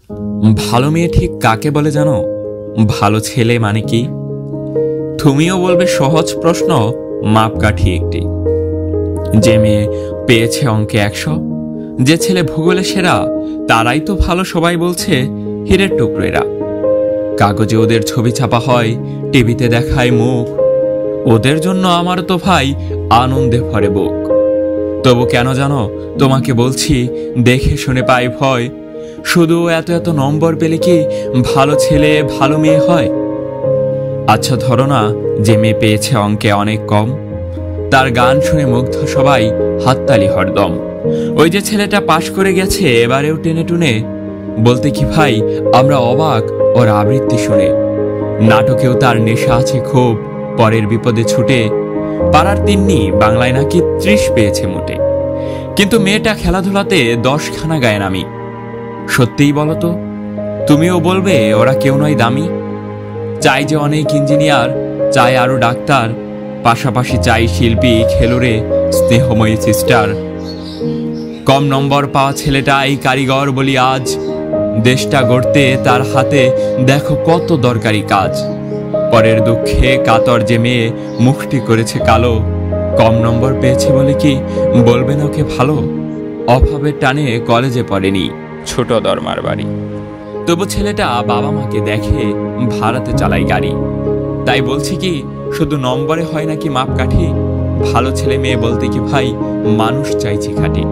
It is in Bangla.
ভালো মেয়ে ঠিক কাকে বলে জানো? ভালো ছেলে মানে কি? তুমিও বলবে সহজ প্রশ্ন, মাপকাঠি একটি। যে মেয়ে পেয়েছে অঙ্কে 100, যে ছেলে ভূগোলে সেরা, তারাই তো ভালো। সবাই বলছে হীরের টুকরো এরা। কাগজে ওদের ছবি ছাপা হয়, টিভিতে দেখায় মুখ। ওদের জন্য আমার তো ভাই আনন্দে ভরে বুক। তবু কেন জানো তোমাকে বলছি, দেখে শুনে পাই ভয়। শুধু এত এত নম্বর পেলে কি ভালো ছেলে ভালো মেয়ে হয়? আচ্ছা ধরো না, যে মেয়ে পেয়েছে অঙ্কে অনেক কম, তার গান শুনে মুগ্ধ সবাই, হাততালি হরদম। ওই যে ছেলেটা পাশ করে গেছে এবারেও টেনে টুনে, বলতে কি ভাই আমরা অবাক ওর আবৃত্তি শুনে। নাটকেও তার নেশা আছে খুব, পরের বিপদে ছুটে। পাড়ার তিন্নি বাংলায় নাকি 30 পেয়েছে মোটে, কিন্তু মেয়েটা খেলাধুলাতে 10খানা গায়ে নামি। সত্যিই বলো তো, তুমিও বলবে ওরা কেউ নয় দামি? চাই যে অনেক ইঞ্জিনিয়ার, চাই আরো ডাক্তার, পাশাপাশি চাই শিল্পী, খেলোরে, স্নেহময়ী সিস্টার। কম নম্বর পাওয়া ছেলেটা এই কারিগর বলি আজ, দেশটা গড়তে তার হাতে দেখো কত দরকারি কাজ। পরের দুঃখে কাতর যে মেয়ে মুখটি করেছে কালো, কম নম্বর পেয়েছে বলে কি বলবেন ওকে ভালো? অভাবের টানে কলেজে পড়েনি, ছোট দরমার বাড়ি। তবু ছেলেটা বাবা মাকে দেখে ভাড়াতে চালায় গাড়ি। তাই বলছি কি, শুধু নম্বরে হয় নাকি মাপকাঠি? ভালো ছেলে মেয়ে বলতে কি ভাই মানুষ চাইছি খাঁটি।